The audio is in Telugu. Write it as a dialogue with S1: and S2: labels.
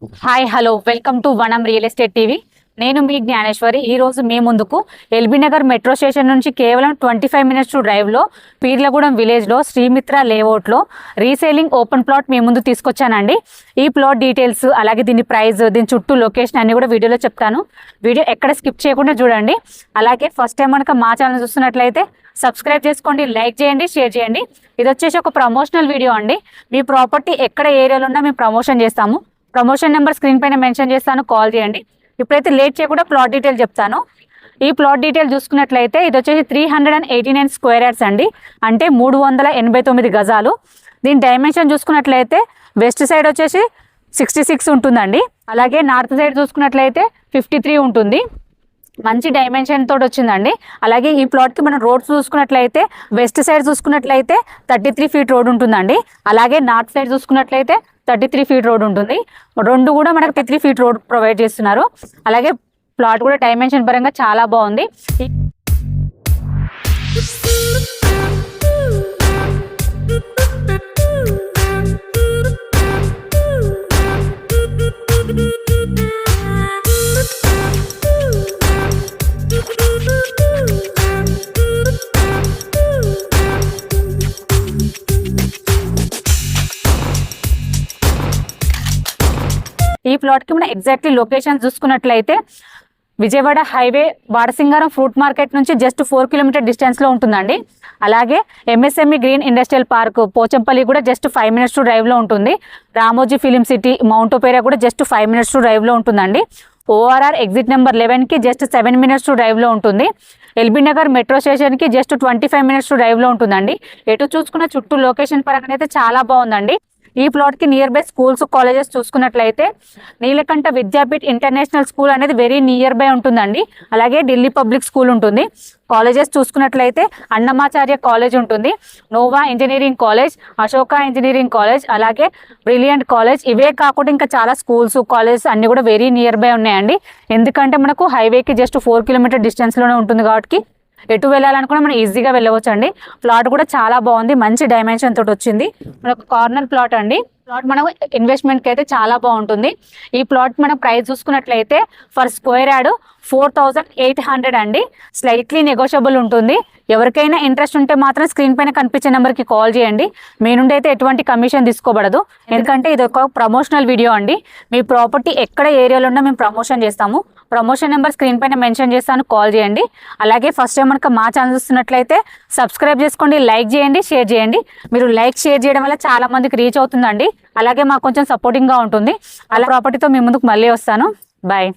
S1: హాయ్ హలో వెల్కమ్ టు వనం రియల్ ఎస్టేట్ టీవీ. నేను మీ జ్ఞానేశ్వరి. ఈరోజు మీ ముందుకు ఎల్బీ నగర్ మెట్రో స్టేషన్ నుంచి కేవలం 25 మినిట్స్ డ్రైవ్లో పీర్లగూడెం విలేజ్లో శ్రీమిత్ర లేఅవుట్లో రీసేలింగ్ ఓపెన్ ప్లాట్ మీ ముందు తీసుకొచ్చానండి. ఈ ప్లాట్ డీటెయిల్స్ అలాగే దీని ప్రైస్, దీని చుట్టూ లొకేషన్ అన్ని కూడా వీడియోలో చెప్తాను. వీడియో ఎక్కడ స్కిప్ చేయకుండా చూడండి. అలాగే ఫస్ట్ టైం కనుక మా ఛానల్ చూస్తున్నట్లయితే సబ్స్క్రైబ్ చేసుకోండి, లైక్ చేయండి, షేర్ చేయండి. ఇది వచ్చేసి ఒక ప్రమోషనల్ వీడియో అండి. మీ ప్రాపర్టీ ఎక్కడ ఏరియాలో ఉన్నా మేము ప్రమోషన్ చేస్తాము. ప్రమోషన్ నెంబర్ స్క్రీన్ పైన మెన్షన్ చేస్తాను, కాల్ చేయండి. ఇప్పుడైతే లేట్ చేయకుండా ప్లాట్ డీటెయిల్ చెప్తాను. ఈ ప్లాట్ డీటెయిల్ చూసుకున్నట్లయితే ఇది వచ్చేసి 389 స్క్వేర్ యార్డ్స్ అండి, అంటే 389 గజాలు. దీని డైమెన్షన్ చూసుకున్నట్లయితే వెస్ట్ సైడ్ వచ్చేసి 66 ఉంటుందండి, అలాగే నార్త్ సైడ్ చూసుకున్నట్లయితే 53 ఉంటుంది. మంచి డైమెన్షన్ తోటి వచ్చిందండి. అలాగే ఈ ప్లాట్కి మనం రోడ్స్ చూసుకున్నట్లయితే వెస్ట్ సైడ్ చూసుకున్నట్లయితే 33 ఫీట్ రోడ్ ఉంటుందండి, అలాగే నార్త్ సైడ్ చూసుకున్నట్లయితే 33 ఫీట్ రోడ్ ఉంటుంది. రెండు కూడా మనకు 33 ఫీట్ రోడ్ ప్రొవైడ్ చేస్తున్నారు. అలాగే ప్లాట్ కూడా డైమెన్షన్ పరంగా చాలా బాగుంది. ఈ ప్లాట్కి మనం ఎగ్జాక్ట్లీ లొకేషన్ చూసుకున్నట్లయితే Vijayawada highway Batasingaram fruit market నుంచి జస్ట్ 4 కిలోమీటర్ డిస్టెన్స్లో ఉంటుందండి. అలాగే MSME green industrial park Pochampally కూడా జస్ట్ 5 మినిట్స్ డ్రైవ్లో ఉంటుంది. Ramoji film city mount opera కూడా జస్ట్ 5 మినిట్స్ డ్రైవ్లో ఉంటుందండి. ఓఆర్ఆర్ ఎగ్జిట్ నెంబర్ 11కి జస్ట్ 7 మినిట్స్ డ్రైవ్లో ఉంటుంది. ఎల్బీ నగర్ మెట్రో స్టేషన్కి జస్ట్ 25 మినిట్స్ డ్రైవ్లో ఉంటుందండి. ఎటు చూసుకున్న చుట్టూ లొకేషన్ పరంగా అయితే చాలా బాగుందండి. ఈ ప్లాట్కి నియర్ బై స్కూల్స్, కాలేజెస్ చూసుకున్నట్లయితే నీలకంఠ విద్యాపీఠ్ ఇంటర్నేషనల్ స్కూల్ అనేది వెరీ నియర్ బై ఉంటుందండి. అలాగే ఢిల్లీ పబ్లిక్ స్కూల్ ఉంటుంది. కాలేజెస్ చూసుకున్నట్లయితే అన్నమాచార్య కాలేజ్ ఉంటుంది, Nova engineering college, Ashoka engineering college, అలాగే బ్రిలియంట్ కాలేజ్. ఇవే కాకుండా ఇంకా చాలా స్కూల్స్, కాలేజెస్ అన్నీ కూడా వెరీ నియర్ బై ఉన్నాయండి. ఎందుకంటే మనకు హైవేకి జస్ట్ 4 కిలోమీటర్ డిస్టెన్స్లోనే ఉంటుంది కాబట్టి ఎటు వెళ్ళాలనుకున్నా మనం ఈజీగా వెళ్ళవచ్చు అండి. ప్లాట్ కూడా చాలా బాగుంది, మంచి డైమెన్షన్ తోటి వచ్చింది. మనకు కార్నర్ ప్లాట్ అండి. ప్లాట్ మనం ఇన్వెస్ట్మెంట్కి అయితే చాలా బాగుంటుంది. ఈ ప్లాట్ మనం ప్రైస్ చూసుకున్నట్లయితే ఫర్ స్క్వేర్ యార్డ్ 4800 అండి. స్లైట్లీ నెగోషియబుల్ ఉంటుంది. ఎవరికైనా ఇంట్రెస్ట్ ఉంటే మాత్రం స్క్రీన్ పైన కనిపించే నెంబర్కి కాల్ చేయండి. మీ నుండి అయితే ఎటువంటి కమిషన్ తీసుకోబడదు, ఎందుకంటే ఇది ఒక ప్రమోషనల్ వీడియో అండి. మీ ప్రాపర్టీ ఎక్కడ ఏరియాలో ఉన్నా మేము ప్రమోషన్ చేస్తాము. ప్రమోషన్ నెంబర్ స్క్రీన్ పైన మెన్షన్ చేస్తాను, కాల్ చేయండి. అలాగే ఫస్ట్ టైం కనుక మా ఛానల్ చూస్తున్నట్లయితే సబ్స్క్రైబ్ చేసుకోండి, లైక్ చేయండి, షేర్ చేయండి. మీరు లైక్, షేర్ చేయడం వల్ల చాలా మందికి రీచ్ అవుతుందండి. అలాగే మాకు కొంచెం సపోర్టింగ్గా ఉంటుంది. అలా ప్రాపర్టీతో మీ ముందుకు మళ్ళీ వస్తాను. బాయ్.